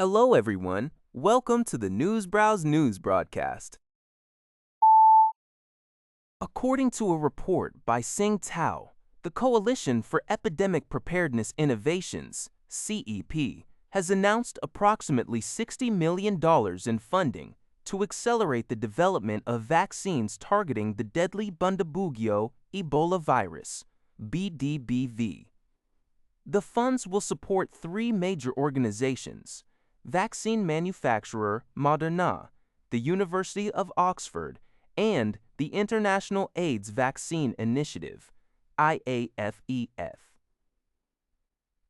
Hello, everyone. Welcome to the Newsbrowse News broadcast. According to a report by Sing Tao, the Coalition for Epidemic Preparedness Innovations, CEP, has announced approximately $60 million in funding to accelerate the development of vaccines targeting the deadly Bundibugyo Ebola virus, BDBV. The funds will support three major organizations: vaccine manufacturer Moderna, the University of Oxford, and the International AIDS Vaccine Initiative, IAFEF.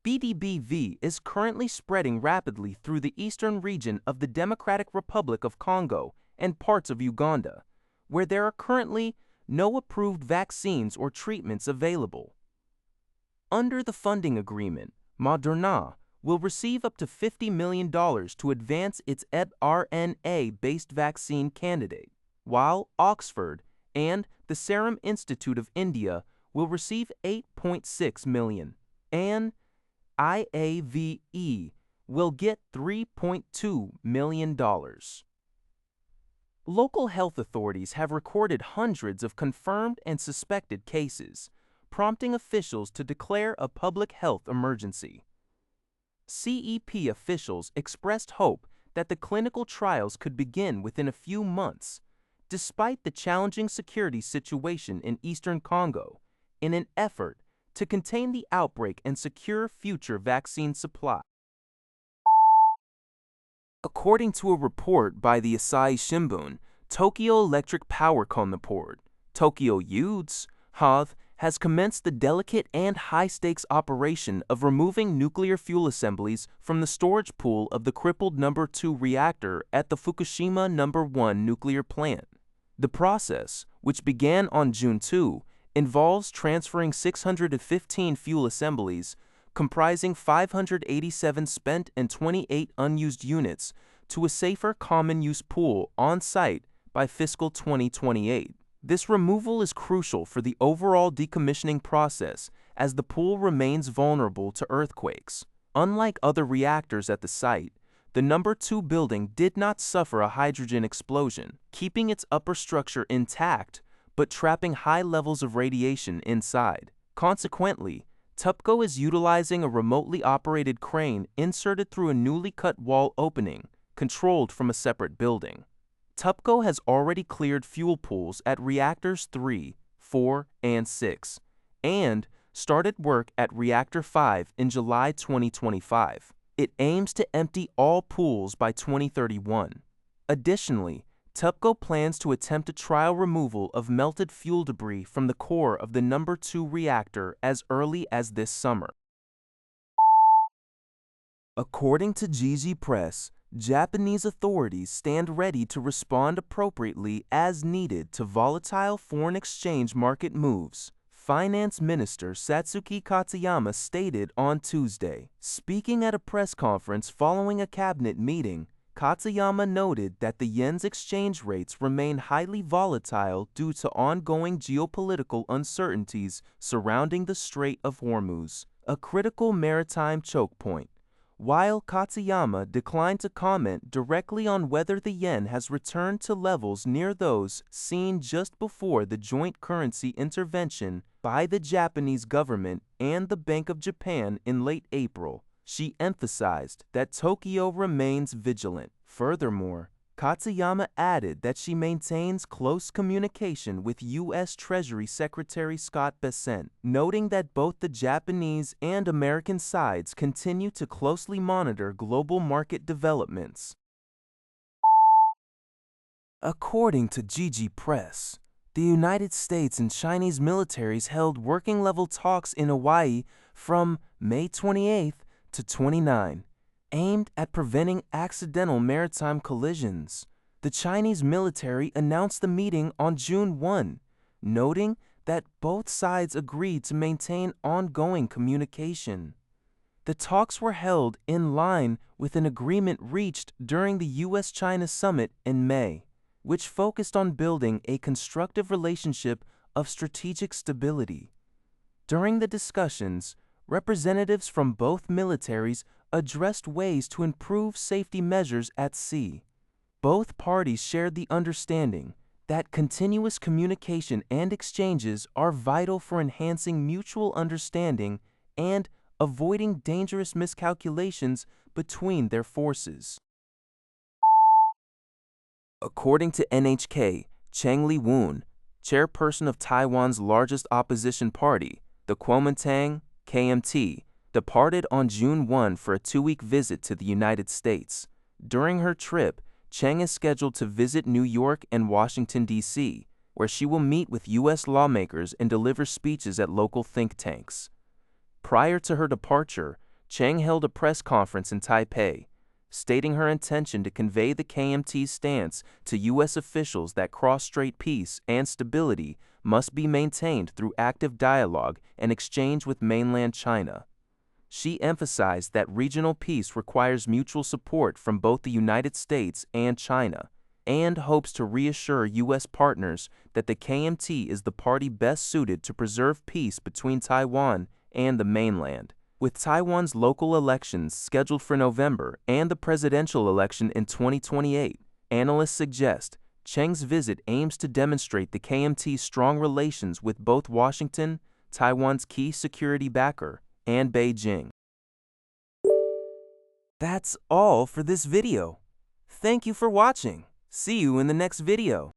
BDBV is currently spreading rapidly through the eastern region of the Democratic Republic of Congo and parts of Uganda, where there are currently no approved vaccines or treatments available. Under the funding agreement, Moderna will receive up to $50 million to advance its mRNA-based vaccine candidate, while Oxford and the Serum Institute of India will receive $8.6 million, and IAVE will get $3.2 million. Local health authorities have recorded hundreds of confirmed and suspected cases, prompting officials to declare a public health emergency. CEP officials expressed hope that the clinical trials could begin within a few months, despite the challenging security situation in eastern Congo, in an effort to contain the outbreak and secure future vaccine supply. According to a report by the Asahi Shimbun, Tokyo Electric Power Company, Tokyo Yudes, has commenced the delicate and high-stakes operation of removing nuclear fuel assemblies from the storage pool of the crippled No. 2 reactor at the Fukushima No. 1 nuclear plant. The process, which began on June 2, involves transferring 615 fuel assemblies, comprising 587 spent and 28 unused units, to a safer common-use pool on-site by fiscal 2028. This removal is crucial for the overall decommissioning process, as the pool remains vulnerable to earthquakes. Unlike other reactors at the site, the No. 2 building did not suffer a hydrogen explosion, keeping its upper structure intact but trapping high levels of radiation inside. Consequently, TEPCO is utilizing a remotely operated crane inserted through a newly cut wall opening, controlled from a separate building. TEPCO has already cleared fuel pools at reactors 3, 4, and 6, and started work at reactor 5 in July 2025. It aims to empty all pools by 2031. Additionally, TEPCO plans to attempt a trial removal of melted fuel debris from the core of the No. 2 reactor as early as this summer. According to Jiji Press, Japanese authorities stand ready to respond appropriately as needed to volatile foreign exchange market moves, Finance Minister Satsuki Katayama stated on Tuesday. Speaking at a press conference following a cabinet meeting, Katayama noted that the yen's exchange rates remain highly volatile due to ongoing geopolitical uncertainties surrounding the Strait of Hormuz, a critical maritime choke point. While Katayama declined to comment directly on whether the yen has returned to levels near those seen just before the joint currency intervention by the Japanese government and the Bank of Japan in late April, she emphasized that Tokyo remains vigilant. Furthermore, Katayama added that she maintains close communication with U.S. Treasury Secretary Scott Bessent, noting that both the Japanese and American sides continue to closely monitor global market developments. According to Jiji Press, the United States and Chinese militaries held working-level talks in Hawaii from May 28 to 29. Aimed at preventing accidental maritime collisions. The Chinese military announced the meeting on June 1, noting that both sides agreed to maintain ongoing communication. The talks were held in line with an agreement reached during the US-China summit in May, which focused on building a constructive relationship of strategic stability. During the discussions, representatives from both militaries addressed ways to improve safety measures at sea. Both parties shared the understanding that continuous communication and exchanges are vital for enhancing mutual understanding and avoiding dangerous miscalculations between their forces. According to NHK, Cheng Li-woon, chairperson of Taiwan's largest opposition party, the Kuomintang KMT, departed on June 1 for a 2-week visit to the United States. During her trip, Cheng is scheduled to visit New York and Washington, D.C., where she will meet with U.S. lawmakers and deliver speeches at local think tanks. Prior to her departure, Cheng held a press conference in Taipei, stating her intention to convey the KMT's stance to U.S. officials that cross-strait peace and stability must be maintained through active dialogue and exchange with mainland China. She emphasized that regional peace requires mutual support from both the United States and China, and hopes to reassure U.S. partners that the KMT is the party best suited to preserve peace between Taiwan and the mainland. With Taiwan's local elections scheduled for November and the presidential election in 2028, analysts suggest Cheng's visit aims to demonstrate the KMT's strong relations with both Washington, Taiwan's key security backer, and Beijing. That's all for this video. Thank you for watching. See you in the next video.